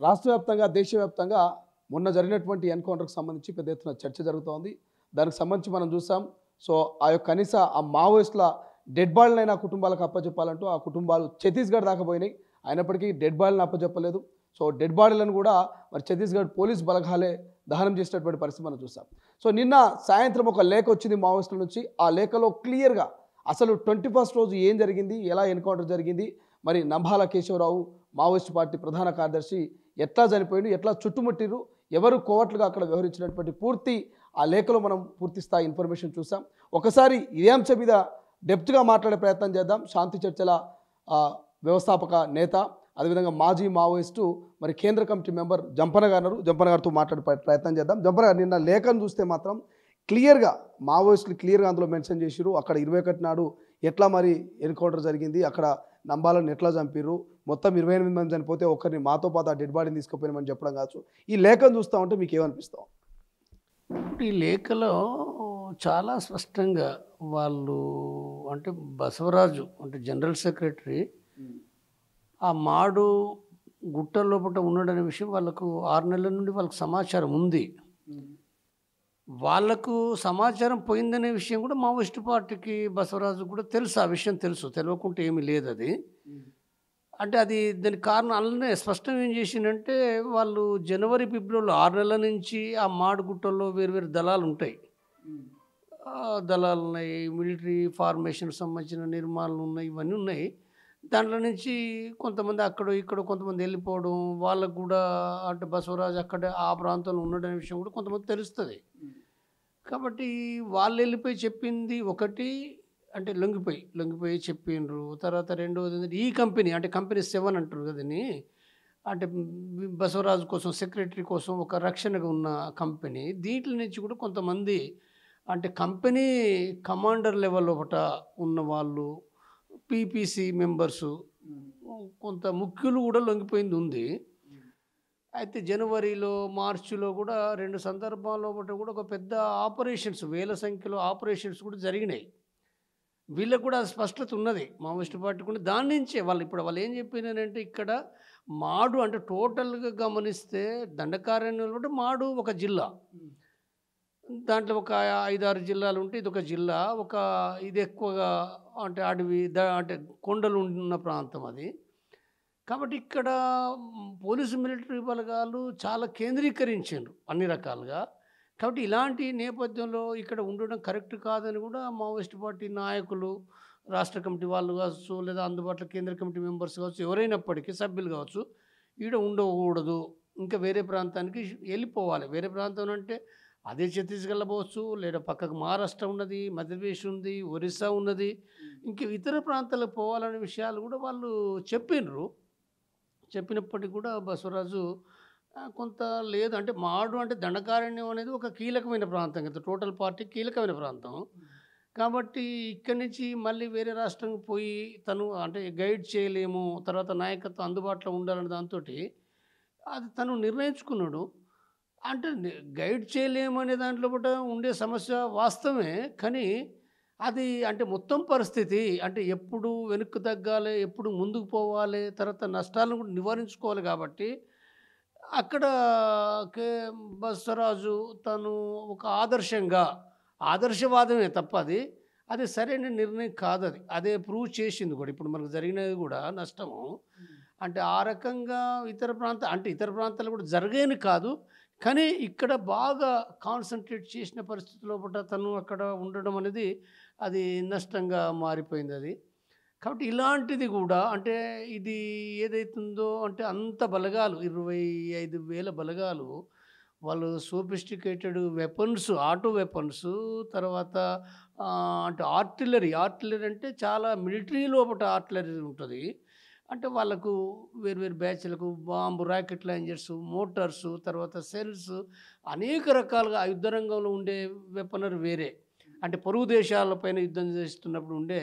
రాష్ట్ర వ్యాప్తంగా దేశవ్యాప్తంగా మొన్న జరిగినటువంటి ఎన్కౌంటర్కి సంబంధించి పెద్ద ఎత్తున చర్చ జరుగుతోంది. దానికి సంబంధించి మనం చూసాం. సో ఆ యొక్క కనీస ఆ మావోయిస్టుల డెడ్ బాడీలైనా కుటుంబాలకు అప్పచెప్పాలంటూ ఆ కుటుంబాలు ఛత్తీస్గఢ్ దాకా పోయినాయి. అయినప్పటికీ డెడ్ బాడీలను అప్పచెప్పలేదు. సో డెడ్ బాడీలను కూడా మరి ఛత్తీస్గఢ్ పోలీస్ బలగాలే దహనం చేసినటువంటి పరిస్థితి మనం చూసాం. సో నిన్న సాయంత్రం ఒక లేఖ వచ్చింది మావోయిస్టుల నుంచి. ఆ లేఖలో క్లియర్గా అసలు 21st రోజు ఏం జరిగింది, ఎలా ఎన్కౌంటర్ జరిగింది, మరి నంబాల కేశవరావు మావోయిస్ట్ పార్టీ ప్రధాన కార్యదర్శి ఎట్లా చనిపోయిండు, ఎట్లా చుట్టుముట్టిరు, ఎవరు కోవట్లుగా అక్కడ వ్యవహరించినటువంటి పూర్తి ఆ లేఖలో మనం పూర్తి స్థాయి ఇన్ఫర్మేషన్ చూసాం. ఒకసారి ఇదే అంశం మీద డెప్త్గా మాట్లాడే ప్రయత్నం చేద్దాం. శాంతి చర్చల వ్యవస్థాపక నేత, అదేవిధంగా మాజీ మావోయిస్టు మరి కేంద్ర కమిటీ మెంబర్ జంపన గారితో మాట్లాడే ప్రయత్నం చేద్దాం. జంపన గారు, నిన్న లేఖను చూస్తే మాత్రం క్లియర్గా మావోయిస్టులు క్లియర్గా అందులో మెన్షన్ చేసిరు. అక్కడ 21 నాడు ఎట్లా మరి ఎన్కౌంటర్ జరిగింది, అక్కడ నంబాలను ఎట్లా చంపిర్రు, మొత్తం 28 మంది చనిపోతే ఒకరిని మాతో పాటు ఆ డెడ్ బాడీని తీసుకుపోయినామని చెప్పడం కావచ్చు. ఈ లేఖను చూస్తూ ఉంటే మీకు ఏమనిపిస్తాం? ఈ లేఖలో చాలా స్పష్టంగా వాళ్ళు అంటే బసవరాజు అంటే జనరల్ సెక్రటరీ ఆ మాడు గుట్ట లోపల ఉన్నాడనే విషయం వాళ్ళకు 6 నెలల నుండి వాళ్ళకు సమాచారం ఉంది. వాళ్ళకు సమాచారం పోయిందనే విషయం కూడా మావోయిస్ట్ పార్టీకి బసవరాజు కూడా తెలుసు. ఆ విషయం తెలుసు, తెలియకుంటే ఏమీ లేదు అది. అంటే అది దానికి కారణం అలానే స్పష్టం ఏం చేసిందంటే వాళ్ళు జనవరి ఫిబ్రవరిలో 6 నెలల నుంచి ఆ మాడుగుట్టల్లో వేరు దళాలు ఉంటాయి. దళాలు ఉన్నాయి, మిలిటరీ ఫార్మేషన్కి సంబంధించిన నిర్మాణాలు ఉన్నాయి, ఇవన్నీ ఉన్నాయి. దాంట్లో నుంచి కొంతమంది అక్కడ ఇక్కడ కొంతమంది వెళ్ళిపోవడం, వాళ్ళకు కూడా అంటే బసవరాజు అక్కడే ఆ ప్రాంతంలో ఉండడనే విషయం కూడా కొంతమంది తెలుస్తుంది. కాబట్టి వాళ్ళు వెళ్ళిపోయి చెప్పింది ఒకటి, అంటే లొంగిపోయి చెప్పిండ్రు. తర్వాత రెండవది ఈ కంపెనీ అంటే కంపెనీ 7 అంటారు కదని, అంటే బసవరాజు కోసం సెక్రటరీ కోసం ఒక రక్షణగా ఉన్న కంపెనీ. దీంట్లో నుంచి కూడా కొంతమంది అంటే కంపెనీ కమాండర్ లెవెల్ ఒకట ఉన్న వాళ్ళు, పీపీసీ మెంబర్సు, కొంత ముఖ్యులు కూడా లొంగిపోయింది ఉంది. అయితే జనవరిలో మార్చిలో కూడా 2 సందర్భాల్లో కూడా ఒక పెద్ద ఆపరేషన్స్, వేల సంఖ్యలో ఆపరేషన్స్ కూడా జరిగినాయి. వీళ్ళకు కూడా స్పష్టత ఉన్నది మావోయిస్ట్ పార్టీ కూడా. దాని నుంచే వాళ్ళు ఏం చెప్పినారంటే ఇక్కడ మాడు అంటే టోటల్గా గమనిస్తే దండకారణ్యంలో కూడా మాడు ఒక జిల్లా, దాంట్లో ఒక 5-6 జిల్లాలు ఉంటే ఇది ఒక జిల్లా. ఇది ఎక్కువగా అంటే అడవి అంటే కొండలు ఉన్న ప్రాంతం అది. కాబట్టి ఇక్కడ పోలీసు మిలిటరీ బలగాలు చాలా కేంద్రీకరించారు అన్ని రకాలుగా. కాబట్టి ఇలాంటి నేపథ్యంలో ఇక్కడ ఉండడం కరెక్ట్ కాదని కూడా మావోయిస్ట్ పార్టీ నాయకులు, రాష్ట్ర కమిటీ వాళ్ళు కావచ్చు, లేదా అందుబాటులో కేంద్ర కమిటీ మెంబర్స్ కావచ్చు, ఎవరైనప్పటికీ సభ్యులు కావచ్చు, ఈడ ఉండకూడదు, ఇంకా వేరే ప్రాంతానికి వెళ్ళిపోవాలి. వేరే ప్రాంతం అంటే అదే ఛత్తీస్గఢ్లో పోవచ్చు, లేదా పక్కకు మహారాష్ట్ర ఉన్నది, మధ్యప్రదేశ్ ఉంది, ఒరిస్సా ఉన్నది, ఇంక ఇతర ప్రాంతాలకు పోవాలనే విషయాలు కూడా వాళ్ళు చెప్పినప్పటికీ కూడా బసవరాజు కొంత లేదు. అంటే మాడు అంటే దండకారణ్యం అనేది ఒక కీలకమైన ప్రాంతం కదా, టోటల్ పార్టీ కీలకమైన ప్రాంతం. కాబట్టి ఇక్కడి నుంచి మళ్ళీ వేరే రాష్ట్రం పోయి తను అంటే గైడ్ చేయలేము, తర్వాత నాయకత్వం అందుబాటులో ఉండాలనే దాంతో అది తను నిర్ణయించుకున్నాడు. అంటే గైడ్ చేయలేము అనే దాంట్లో కూడా ఉండే సమస్య వాస్తవమే. కానీ అది అంటే మొత్తం పరిస్థితి అంటే ఎప్పుడు వెనక్కి తగ్గాలి, ఎప్పుడు ముందుకు పోవాలి, తర్వాత నష్టాలను కూడా నివారించుకోవాలి. కాబట్టి అక్కడ బసవరాజు తను ఒక ఆదర్శవాదమే తప్ప అది సరైన నిర్ణయం కాదు. అదే ప్రూవ్ చేసింది కూడా. ఇప్పుడు మనకు జరిగినది కూడా నష్టము అంటే ఆ రకంగా ఇతర ప్రాంతాలు కూడా జరిగాయని కాదు, కానీ ఇక్కడ బాగా కాన్సన్ట్రేట్ చేసిన పరిస్థితుల్లో తను అక్కడ ఉండడం అనేది అది నష్టంగా మారిపోయింది అది. కాబట్టి ఇలాంటిది కూడా అంటే ఇది ఏదైతుందో అంటే అంత బలగాలు 25,000 బలగాలు, వాళ్ళు సోఫిస్టికేటెడ్ వెపన్స్, ఆటో వెపన్స్, తర్వాత అంటే ఆర్టిలరీ అంటే చాలా మిలిటరీ లోపల ఆర్టిలరీ ఉంటుంది. అంటే వాళ్ళకు వేరు బ్యాచ్లకు బాంబు, రాకెట్ లాంచర్స్, మోటార్సు, తర్వాత సెల్స్, అనేక రకాలుగా యుద్ధ రంగంలో ఉండే వెపనరీ వేరే. అంటే పొరుగు దేశాలపైన యుద్ధం చేస్తున్నప్పుడు ఉండే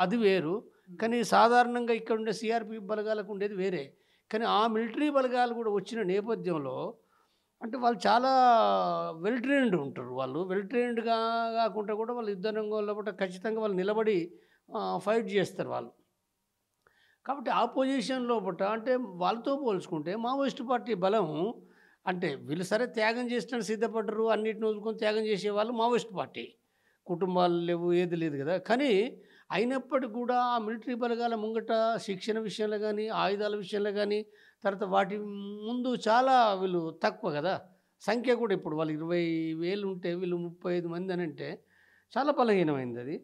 అది వేరు. కానీ సాధారణంగా ఇక్కడ ఉండే సిఆర్పి బలగాలకు ఉండేది వేరే. కానీ ఆ మిలిటరీ బలగాలు కూడా వచ్చిన నేపథ్యంలో అంటే వాళ్ళు చాలా వెల్ ట్రైన్డ్ ఉంటారు. వాళ్ళు వెల్ ట్రైన్డ్గా కాకుండా కూడా వాళ్ళు యుద్ధ రంగంలో ఖచ్చితంగా వాళ్ళు నిలబడి ఫైట్ చేస్తారు వాళ్ళు. కాబట్టి ఆపోజిషన్ లోపట అంటే వాళ్ళతో పోల్చుకుంటే మావోయిస్ట్ పార్టీ బలం అంటే వీళ్ళు సరే త్యాగం చేసడానికి సిద్ధపడ్డరు, అన్నిటిని వదులుకొని త్యాగం చేసేవాళ్ళు మావోయిస్ట్ పార్టీ. కుటుంబాలు లేవు, ఏది లేదు కదా. కానీ అయినప్పటికీ కూడా ఆ మిలిటరీ బలగాల ముంగట శిక్షణ విషయంలో కానీ, ఆయుధాల విషయంలో కానీ, తర్వాత వాటి ముందు చాలా వీళ్ళు తక్కువ కదా. సంఖ్య కూడా ఇప్పుడు వాళ్ళు 20,000 ఉంటే వీళ్ళు 35 మంది అని అంటే చాలా బలహీనమైంది అది.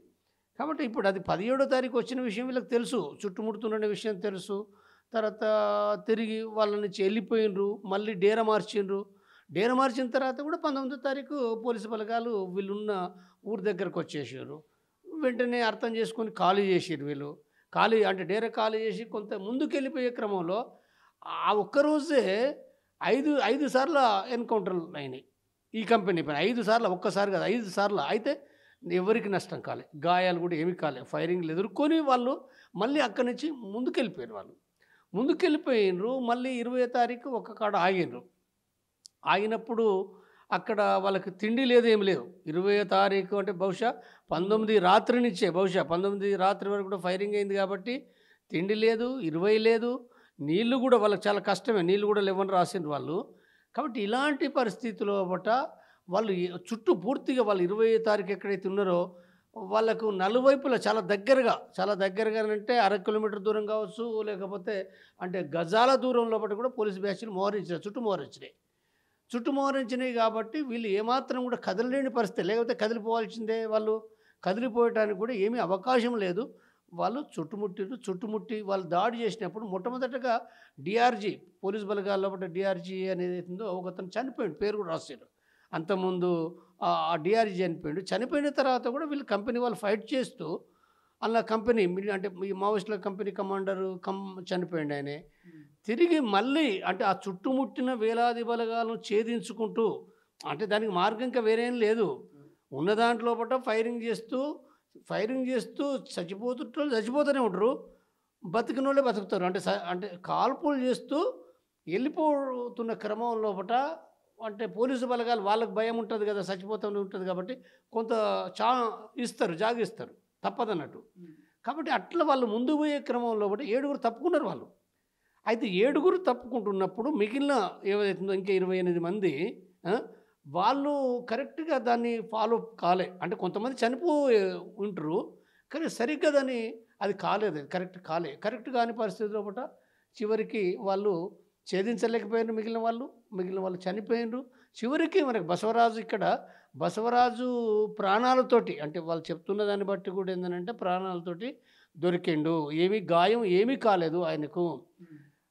కాబట్టి ఇప్పుడు అది 17వ తారీఖు వచ్చిన విషయం వీళ్ళకి తెలుసు, చుట్టుముడుతున్న విషయం తెలుసు. తర్వాత తిరిగి వాళ్ళ నుంచి వెళ్ళిపోయినరు, మళ్ళీ డేరా మార్చిండ్రు. డేరా మార్చిన తర్వాత కూడా 19వ తారీఖు పోలీసు బలగాలు వీళ్ళున్న ఊరి దగ్గరకు వచ్చేసారు. వెంటనే అర్థం చేసుకొని ఖాళీ చేసారు వీళ్ళు. ఖాళీ అంటే డేరా ఖాళీ చేసి కొంత ముందుకెళ్ళిపోయే క్రమంలో ఆ ఒక్కరోజే 5 సార్లు ఎన్కౌంటర్లు అయినాయి ఈ కంపెనీ పైన. 5 సార్లు, ఒక్కసారి కాదు 5 సార్లు. అయితే ఎవరికి నష్టం కాలే, గాయాలు కూడా ఏమీ కాలే. ఫైరింగ్లు ఎదుర్కొని వాళ్ళు మళ్ళీ అక్కడి నుంచి ముందుకెళ్ళిపోయారు. వాళ్ళు ముందుకెళ్ళిపోయినరు. మళ్ళీ 20వ తారీఖు ఒక కాడ ఆగినరు. ఆగినప్పుడు అక్కడ వాళ్ళకి తిండి లేదు, ఏమి లేవు. 20వ తారీఖు అంటే బహుశా 19 రాత్రి నుంచే, బహుశా 19 రాత్రి వరకు కూడా ఫైరింగ్ అయింది కాబట్టి తిండి లేదు, 20 లేదు, నీళ్ళు కూడా వాళ్ళకి చాలా కష్టమే, నీళ్ళు కూడా లేవని రాసిండ్రు వాళ్ళు. కాబట్టి ఇలాంటి పరిస్థితుల్లో బట్ట వాళ్ళు చుట్టూ పూర్తిగా వాళ్ళు 20వ తారీఖు ఎక్కడైతే ఉన్నారో వాళ్ళకు నలువైపులా చాలా దగ్గరగా అంటే 1/2 కిలోమీటర్ దూరం కావచ్చు, లేకపోతే అంటే గజాల దూరంలో బట్టి కూడా పోలీసు బ్యాచ్లు మోహరించినాయి, చుట్టూ మోహరించినాయి. కాబట్టి వీళ్ళు ఏమాత్రం కూడా కదలలేని పరిస్థితి, లేకపోతే కదిలిపోవాల్సిందే. వాళ్ళు కదిలిపోయటానికి కూడా ఏమీ అవకాశం లేదు. వాళ్ళు చుట్టుముట్టి వాళ్ళు దాడి చేసినప్పుడు మొట్టమొదటగా డిఆర్జీ, పోలీసు బలగాల్లో బట్టి డిఆర్జీ అనేది ఉందో ఒకతను చనిపోయాడు, పేరు కూడా రాశారు. అంతకుముందు ఆ డిఆర్జీ చనిపోయాడు. చనిపోయిన తర్వాత కూడా వీళ్ళు కంపెనీ వాళ్ళు ఫైట్ చేస్తూ అలా కంపెనీ అంటే ఈ మావోయిస్టుల కంపెనీ కమాండరు చనిపోయాడు ఆయనే. తిరిగి మళ్ళీ అంటే ఆ చుట్టుముట్టిన వేలాది బలగాలను ఛేదించుకుంటూ, అంటే దానికి మార్గం ఇంకా వేరేం లేదు, ఉన్న దాంట్లో పట్ల ఫైరింగ్ చేస్తూ చచ్చిపోతూనే ఉంటారు, బతికిన వాళ్ళే బతుకుతారు. అంటే కాల్పులు చేస్తూ వెళ్ళిపోతున్న క్రమంలో పట అంటే పోలీసు బలగాలు వాళ్ళకి భయం ఉంటుంది కదా, చచ్చిపోతూనే ఉంటుంది కాబట్టి కొంత జాగిస్తారు తప్పదన్నట్టు. కాబట్టి అట్లా వాళ్ళు ముందు పోయే క్రమంలో బట్టి 7 తప్పుకున్నారు వాళ్ళు. అయితే 7 తప్పుకుంటున్నప్పుడు మిగిలిన ఏదైతుందో ఇంకా 28 మంది వాళ్ళు కరెక్ట్గా దాన్ని ఫాలో కాలే. అంటే కొంతమంది చనిపోయి ఉంటారు కానీ సరిగ్గా దాన్ని అది కాలేదు, కరెక్ట్ కాని పరిస్థితిలో పట చివరికి వాళ్ళు ఛేదించలేకపోయారు. మిగిలిన వాళ్ళు చనిపోయినారు. చివరికి మనకి బసవరాజు ప్రాణాలతోటి, అంటే వాళ్ళు చెప్తున్న దాన్ని బట్టి కూడా ఏంటంటే ప్రాణాలతోటి దొరికిండు, గాయం ఏమీ కాలేదు ఆయనకు.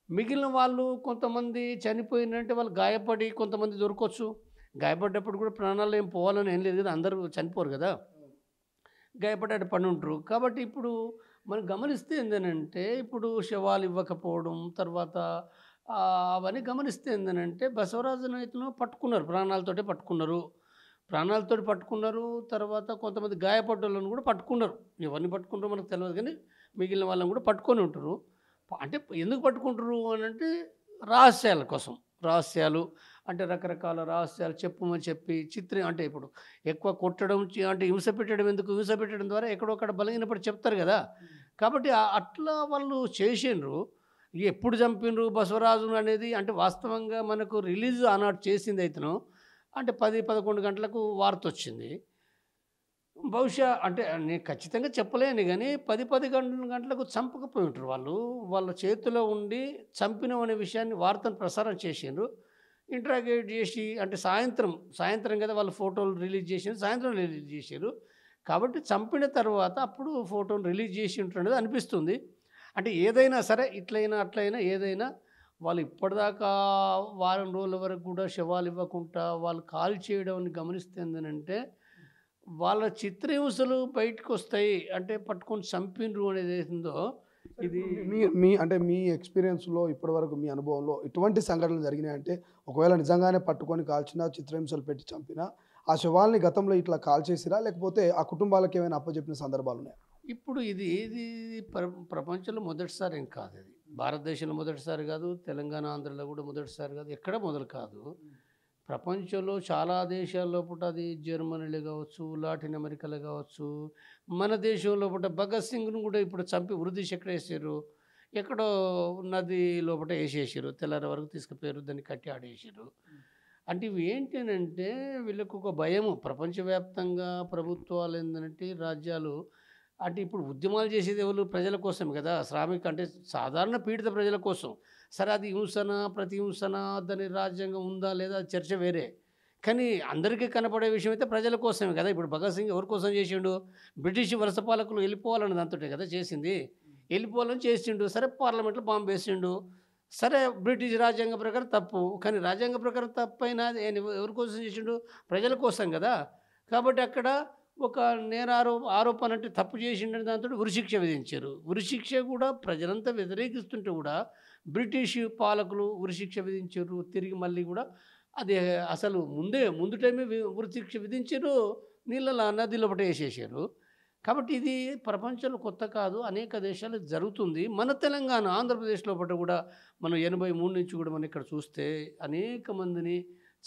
మిగిలిన వాళ్ళు కొంతమంది చనిపోయినంటే వాళ్ళు గాయపడి కొంతమంది దొరకవచ్చు. గాయపడ్డప్పుడు కూడా ప్రాణాలు ఏం పోవాలని ఏం లేదు కదా, అందరూ చనిపోరు కదా, గాయపడ్డ పని ఉంటారు. కాబట్టి ఇప్పుడు మనం గమనిస్తే ఏంటంటే ఇప్పుడు శవాలు ఇవ్వకపోవడం, తర్వాత అవన్నీ గమనిస్తే ఏంటంటే బసవరాజు నాయకులను పట్టుకున్నారు, ప్రాణాలతోటి పట్టుకున్నారు. తర్వాత కొంతమంది గాయపడ్డలను కూడా పట్టుకున్నారు. ఎవరిని పట్టుకుంటారో మనకు తెలియదు కానీ మిగిలిన వాళ్ళని కూడా పట్టుకొని ఉంటారు. అంటే ఎందుకు పట్టుకుంటారు అని అంటే రహస్యాల కోసం, అంటే రకరకాల రహస్యాలు చెప్పమని చెప్పి అంటే ఇప్పుడు ఎక్కువ కొట్టడం అంటే హింస పెట్టడం ద్వారా ఎక్కడొక్కడ బలహీనపడి చెప్తారు కదా. కాబట్టి అట్లా వాళ్ళు చేసిండ్రు. ఎప్పుడు చంపినరు బసవరాజును అనేది అంటే వాస్తవంగా మనకు రిలీజ్ ఆనాడు చేసింది అయితేను అంటే 10-11 గంటలకు వార్త వచ్చింది. బహుశా అంటే నేను ఖచ్చితంగా చెప్పలేను కానీ 10 గంటలకు చంపకపోయి ఉంటారు వాళ్ళు. వాళ్ళ చేతిలో ఉండి చంపినం అనే విషయాన్ని వార్తను ప్రసారం చేసిండ్రు. ఇంట్రాగేట్ చేసి అంటే సాయంత్రం కదా వాళ్ళు ఫోటోలు రిలీజ్ చేసిండ్రు, సాయంత్రం రిలీజ్ చేశారు. కాబట్టి చంపిన తర్వాత అప్పుడు ఫోటోలు రిలీజ్ చేసి ఉంటున్నది అనిపిస్తుంది. అంటే ఏదైనా సరే అట్లయినా ఏదైనా వాళ్ళు ఇప్పటిదాకా వారం రోజుల వరకు కూడా శవాలు ఇవ్వకుండా వాళ్ళు కాల్ చేయడం గమనిస్తే ఏంటంటే వాళ్ళ చిత్రహింసలు బయటకు వస్తాయి. అంటే పట్టుకొని చంపినరు అనేది ఏందో ఇది మీ ఎక్స్పీరియన్స్లో ఇప్పటివరకు మీ అనుభవంలో ఇటువంటి సంఘటనలు జరిగినాయంటే ఒకవేళ నిజంగానే పట్టుకొని కాల్చినా, చిత్రహింసలు పెట్టి చంపినా ఆ శవాల్ని గతంలో ఇట్లా కాల్ చేసిరా, లేకపోతే ఆ కుటుంబాలకు ఏమైనా అప్పచెప్పిన సందర్భాలు ఉన్నాయా? ఇప్పుడు ఇది ప్రపంచంలో మొదటిసారి ఏం కాదు, ఇది భారతదేశంలో మొదటిసారి కాదు, తెలంగాణ ఆంధ్రలో కూడా మొదటిసారి కాదు, ఎక్కడ మొదలు కాదు. ప్రపంచంలో చాలా దేశాల్లో పుట్ట అది జర్మనీలో కావచ్చు, లాటిన్ అమెరికాలో కావచ్చు, మన దేశంలో పుట్ట భగత్ సింగ్ను కూడా ఇప్పుడు చంపి ఉరిదీసి ఎక్కడ వేసారు. ఎక్కడో నది లోపల వేసేసారు, తెల్లారి వరకు తీసుకుపోయారు, దాన్ని కట్టి ఆడేసారు. అంటే ఇవి ఏంటంటే వీళ్ళకు ఒక భయము, ప్రపంచవ్యాప్తంగా ప్రభుత్వాలు ఏంటంటే రాజ్యాలు అంటే ఇప్పుడు ఉద్యమాలు చేసేది ఎవరు? ప్రజల కోసమే కదా, శ్రామిక అంటే సాధారణ పీడిత ప్రజల కోసం. సరే అది హింసన ప్రతిహింసన దాని రాజ్యాంగం ఉందా లేదా అది చర్చ వేరే, కానీ అందరికీ కనపడే విషయం అయితే ప్రజల కోసమే కదా. ఇప్పుడు భగత్ సింగ్ ఎవరి కోసం చేసిండు? బ్రిటిష్ వలస పాలకులు వెళ్ళిపోవాలని దాంతో కదా చేసింది, వెళ్ళిపోవాలని చేసిండు. సరే పార్లమెంట్లో బాంబు వేసిండు, సరే బ్రిటిష్ రాజ్యాంగ ప్రకారం తప్పు, కానీ రాజ్యాంగ ప్రకారం తప్పు అయినా ఎవరి కోసం చేసిండు? ప్రజల కోసం కదా. కాబట్టి అక్కడ ఒక ఆరోపణ అంటే తప్పు చేసిండని దాంతో ఉరిశిక్ష విధించారు. ఉరిశిక్ష కూడా ప్రజలంతా వ్యతిరేకిస్తుంటే కూడా బ్రిటిష్ పాలకులు ఉరిశిక్ష విధించారు. తిరిగి మళ్ళీ కూడా అది అసలు ముందు టైమే ఉరిశిక్ష విధించారు, నీళ్ళ నదిలో ఒకటి వేసేసారు. కాబట్టి ఇది ప్రపంచంలో కొత్త కాదు, అనేక దేశాలు జరుగుతుంది. మన తెలంగాణ ఆంధ్రప్రదేశ్లో పట్ల కూడా మనం 83 నుంచి కూడా మనం ఇక్కడ చూస్తే అనేక మందిని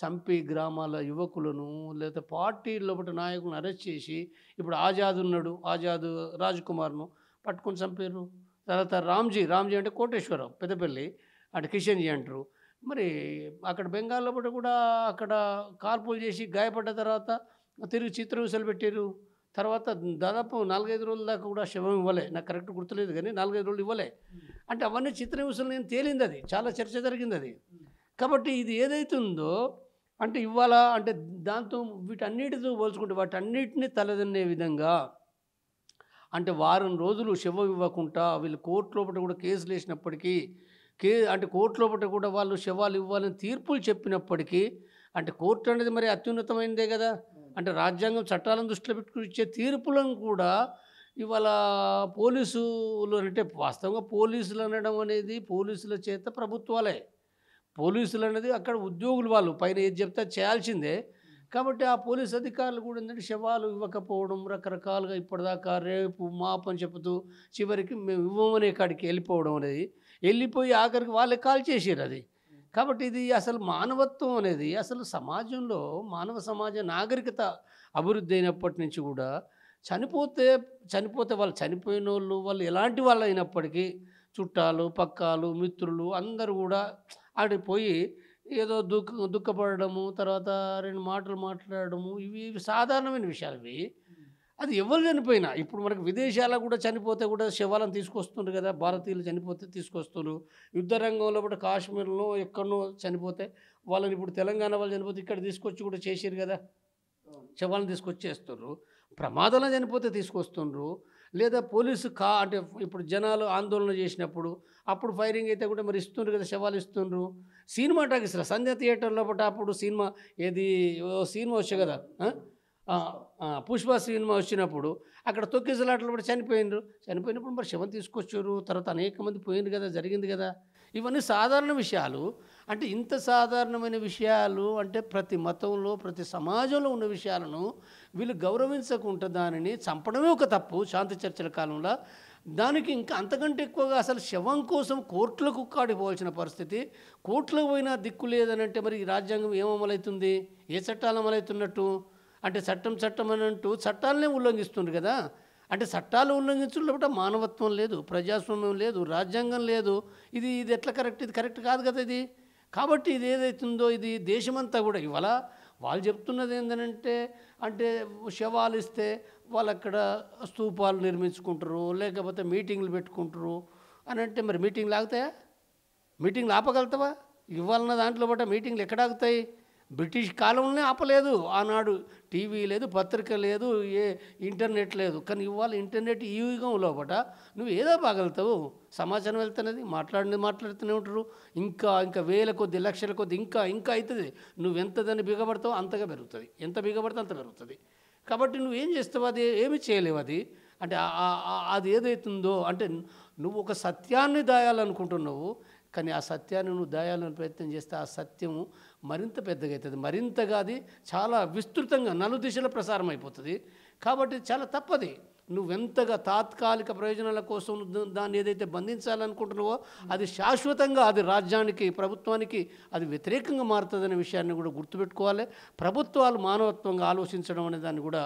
చంపి గ్రామాల యువకులను లేదా పార్టీ లోపల నాయకులను అరెస్ట్ చేసి, ఇప్పుడు ఆజాద్ ఉన్నాడు, ఆజాద్ రాజ్కుమార్ను పట్టుకొని చంపారు. తర్వాత రామ్జీ అంటే కోటేశ్వరరావు పెద్దపల్లి అంటే కిషన్జీ అంటారు. మరి అక్కడ బెంగాల్ లోపల కూడా అక్కడ కాల్పులు చేసి గాయపడ్డ తర్వాత తిరిగి చిత్రహింసలు పెట్టారు. తర్వాత దాదాపు 4-5 రోజుల దాకా కూడా శవం ఇవ్వలే, నాకు కరెక్ట్ గుర్తులేదు కానీ 4-5 రోజులు ఇవ్వలే. అంటే అవన్నీ చిత్రహింసలు నేను తేలింది, అది చాలా చర్చ జరిగింది అది. కాబట్టి ఇది ఏదైతుందో అంటే ఇవాళ అంటే దాంతో వీటన్నిటితో పోల్చుకుంటే వాటన్నిటిని తలదన్నే విధంగా అంటే వారం రోజులు శవం ఇవ్వకుండా వీళ్ళు కోర్టు లోపల కూడా కేసులు వేసినప్పటికీ అంటే కోర్టు లోపల కూడా వాళ్ళు శవాలు ఇవ్వాలని తీర్పులు చెప్పినప్పటికీ అంటే కోర్టు అనేది మరి అత్యున్నతమైనదే కదా. అంటే రాజ్యాంగం చట్టాలను దృష్టిలో పెట్టుకుని ఇచ్చే తీర్పులను కూడా ఇవాళ పోలీసులు అంటే వాస్తవంగా పోలీసులు అనడం అనేది పోలీసుల చేత ప్రభుత్వాలే, పోలీసులు అనేది అక్కడ ఉద్యోగులు, వాళ్ళు పైన ఏది చెప్తే చేయాల్సిందే. కాబట్టి ఆ పోలీస్ అధికారులు కూడా ఏంటంటే శవాలు ఇవ్వకపోవడం, రకరకాలుగా ఇప్పటిదాకా రేపు మాపు అని చెబుతూ చివరికి మేము ఇవ్వమనే కాడికి వెళ్ళిపోవడం అనేది, వెళ్ళిపోయి ఆఖరికి వాళ్ళే కాల్ చేసారు అది. కాబట్టి ఇది అసలు మానవత్వం అనేది అసలు సమాజంలో మానవ సమాజ నాగరికత అభివృద్ధి అయినప్పటి నుంచి కూడా చనిపోతే వాళ్ళు చనిపోయిన వాళ్ళు ఎలాంటి వాళ్ళు అయినప్పటికీ చుట్టాలు పక్కాలు మిత్రులు అందరూ కూడా ఆడిపోయి ఏదో దుఃఖపడము, తర్వాత 2 మాటలు మాట్లాడము, ఇవి సాధారణమైన విషయాలు. ఇవి అది ఎవరు చనిపోయినా ఇప్పుడు మనకు విదేశాలకు కూడా చనిపోతే కూడా శవాలను తీసుకొస్తుండ్రు కదా, భారతీయులు చనిపోతే తీసుకొస్తున్నారు. యుద్ధ రంగంలో కూడా కాశ్మీర్లో ఎక్కడనో చనిపోతే వాళ్ళని ఇప్పుడు తెలంగాణ వాళ్ళు చనిపోతే ఇక్కడ తీసుకొచ్చి కూడా చేసారు కదా, శవాలను తీసుకొచ్చేస్తున్నారు. ప్రమాదంలో చనిపోతే తీసుకొస్తుండ్రు. లేదా పోలీసు అంటే ఇప్పుడు జనాలు ఆందోళన చేసినప్పుడు అప్పుడు ఫైరింగ్ అయితే కూడా మరి ఇస్తుండ్రు కదా, శవాలు ఇస్తుండ్రు. సినిమా టాకీస్లో సంధ్య థియేటర్లో పట్ట అప్పుడు సినిమా సినిమా వచ్చే కదా, పుష్ప సినిమా వచ్చినప్పుడు అక్కడ తొక్కిసలాటలు కూడా చనిపోయినప్పుడు మరి శవం తీసుకొచ్చారు. తర్వాత అనేక మంది పోయింది కదా, జరిగింది కదా. ఇవన్నీ సాధారణ విషయాలు. అంటే ఇంత సాధారణమైన విషయాలు అంటే ప్రతి మతంలో ప్రతి సమాజంలో ఉన్న విషయాలను వీళ్ళు గౌరవించకుండా దానిని చంపడమే ఒక తప్పు శాంతి చర్చల కాలంలో. దానికి ఇంకా అంతకంటే ఎక్కువగా అసలు శవం కోసం కోర్టులకు కాడిపోవాల్సిన పరిస్థితి. కోర్టులకు పోయినా దిక్కు లేదని అంటే మరి ఈ రాజ్యాంగం ఏం అమలవుతుంది? ఏ చట్టాలు అమలవుతున్నట్టు? అంటే చట్టం అని అంటూ చట్టాలనే ఉల్లంఘిస్తుంది కదా. అంటే చట్టాలు ఉల్లంఘించడం మానవత్వం లేదు, ప్రజాస్వామ్యం లేదు, రాజ్యాంగం లేదు. ఇది ఎట్లా కరెక్ట్? ఇది కరెక్ట్ కాదు కదా ఇది. కాబట్టి ఇది ఏదైతుందో ఇది దేశమంతా కూడా ఇవాళ వాళ్ళు చెప్తున్నది ఏంటంటే అంటే శవాలు ఇస్తే వాళ్ళు అక్కడ స్తూపాలు నిర్మించుకుంటారు, లేకపోతే మీటింగ్లు పెట్టుకుంటారు అని అంటే మరి మీటింగ్లు ఆగుతాయా? మీటింగ్లు ఆపగలుగుతావా? ఇవాళ దాంట్లో బట్ట మీటింగ్లు ఎక్కడ ఆగుతాయి? బ్రిటిష్ కాలంలోనే ఆపలేదు. ఆనాడు టీవీ లేదు, పత్రిక లేదు, ఇంటర్నెట్ లేదు. కానీ ఇవాళ ఇంటర్నెట్ ఈ యుగంలో బట నువ్వు ఏదో బాగలుగుతావు, సమాచారం వెళ్తున్నది, మాట్లాడుతూనే ఉంటారు. ఇంకా వేల కొద్ది లక్షల కొద్ది ఇంకా అవుతుంది. నువ్వు ఎంత దాన్ని బిగబడతావు అంతగా పెరుగుతుంది, ఎంత బిగబడితే అంత పెరుగుతుంది. కాబట్టి నువ్వేం చేస్తావు? అది ఏమి చేయలేవు. అది అంటే అది ఏదైతుందో అంటే నువ్వు ఒక సత్యాన్ని దాయాలనుకుంటున్నావు, కానీ ఆ సత్యాన్ని నువ్వు దాయాలని ప్రయత్నం చేస్తే ఆ సత్యము మరింత పెద్దగా అవుతుంది, మరింతగా అది చాలా విస్తృతంగా నలుదిశల ప్రసారం అయిపోతుంది. కాబట్టి చాలా తప్పది. నువ్వెంతగా తాత్కాలిక ప్రయోజనాల కోసం దాన్ని ఏదైతే బంధించాలనుకుంటున్నావో అది శాశ్వతంగా అది రాజ్యానికి ప్రభుత్వానికి అది వ్యతిరేకంగా మారుతుందనే విషయాన్ని కూడా గుర్తుపెట్టుకోవాలి. ప్రభుత్వాలు మానవత్వంగా ఆలోచించడం అనే దాన్ని కూడా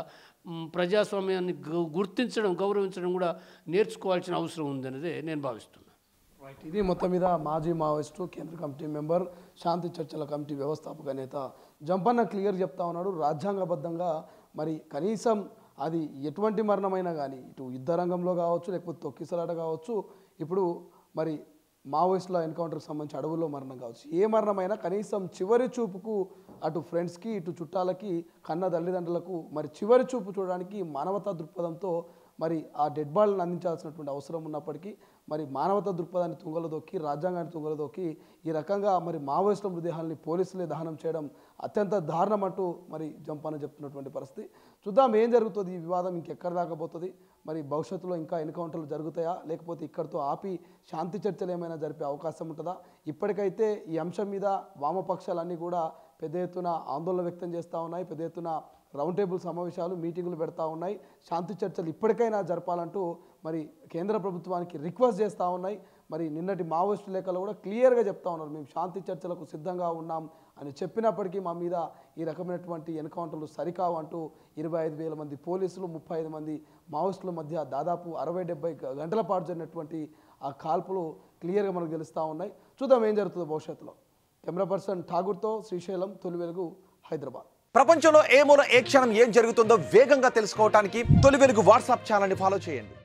ప్రజాస్వామ్యాన్ని గుర్తించడం, గౌరవించడం కూడా నేర్చుకోవాల్సిన అవసరం ఉందనేది నేను భావిస్తున్నాను. ఇది మొత్తం మీద మాజీ మావోయిస్టు కేంద్ర కమిటీ మెంబర్ శాంతి చర్చల కమిటీ వ్యవస్థాపక నేత జంపన్న క్లియర్ చెప్తా ఉన్నాడు. రాజ్యాంగబద్ధంగా మరి కనీసం అది ఎటువంటి మరణమైనా కానీ ఇటు యుద్ధ రంగంలో కావచ్చు, లేకపోతే తొక్కిసలాట కావచ్చు, ఇప్పుడు మరి మావోయిస్టుల ఎన్కౌంటర్కి సంబంధించి అడవుల్లో మరణం కావచ్చు, ఏ మరణమైనా కనీసం చివరి చూపుకు అటు ఫ్రెండ్స్కి ఇటు చుట్టాలకి కన్న తల్లిదండ్రులకు మరి చివరి చూపు చూడడానికి మానవతా దృక్పథంతో మరి ఆ డెడ్ బాల్ని అందించాల్సినటువంటి అవసరం ఉన్నప్పటికీ మరి మానవతా దృక్పథాన్ని తుంగలో దొక్కి, రాజ్యాంగాన్ని తుంగలో దొక్కి ఈ రకంగా మరి మావోయిస్టుల మృతదేహాలని పోలీసులే దహనం చేయడం అత్యంత దారుణం అంటూ మరి జంపాన చెప్తున్నటువంటి పరిస్థితి. చూద్దాం ఏం జరుగుతుంది, ఈ వివాదం ఇంకెక్కడ దాకపోతుంది, మరి భవిష్యత్తులో ఇంకా ఎన్కౌంటర్లు జరుగుతాయా, లేకపోతే ఇక్కడితో ఆపి శాంతి చర్చలు ఏమైనా జరిపే అవకాశం ఉంటుందా? ఇప్పటికైతే ఈ అంశం మీద వామపక్షాలన్నీ కూడా పెద్ద ఎత్తున ఆందోళన వ్యక్తం చేస్తూ ఉన్నాయి, పెద్ద ఎత్తున రౌండ్ టేబుల్ సమావేశాలు, మీటింగులు పెడతా ఉన్నాయి, శాంతి చర్చలు ఇప్పటికైనా జరపాలంటూ మరి కేంద్ర ప్రభుత్వానికి రిక్వెస్ట్ చేస్తూ ఉన్నాయి. మరి నిన్నటి మావోయిస్టు లేఖలు కూడా క్లియర్గా చెప్తా ఉన్నారు, మేము శాంతి చర్చలకు సిద్ధంగా ఉన్నాం అని చెప్పినప్పటికీ మా మీద ఈ రకమైనటువంటి ఎన్కౌంటర్లు సరికావు అంటూ 25,000 మంది పోలీసులు, 35 మంది మావోయిస్టుల మధ్య దాదాపు 60-70 గంటల పాటు జరిగినటువంటి ఆ కాల్పులు క్లియర్గా మనకు తెలుస్తూ ఉన్నాయి. చూద్దాం ఏం జరుగుతుందో భవిష్యత్తులో. కెమెరా పర్సన్ ఠాగూర్తో శ్రీశైలం, తొలి వెలుగు, హైదరాబాద్. ప్రపంచంలో ఏ మూల ఏ క్షణం ఏం జరుగుతుందో వేగంగా తెలుసుకోవడానికి తొలి వెలుగు వాట్సాప్ ఛానల్ని ఫాలో చేయండి.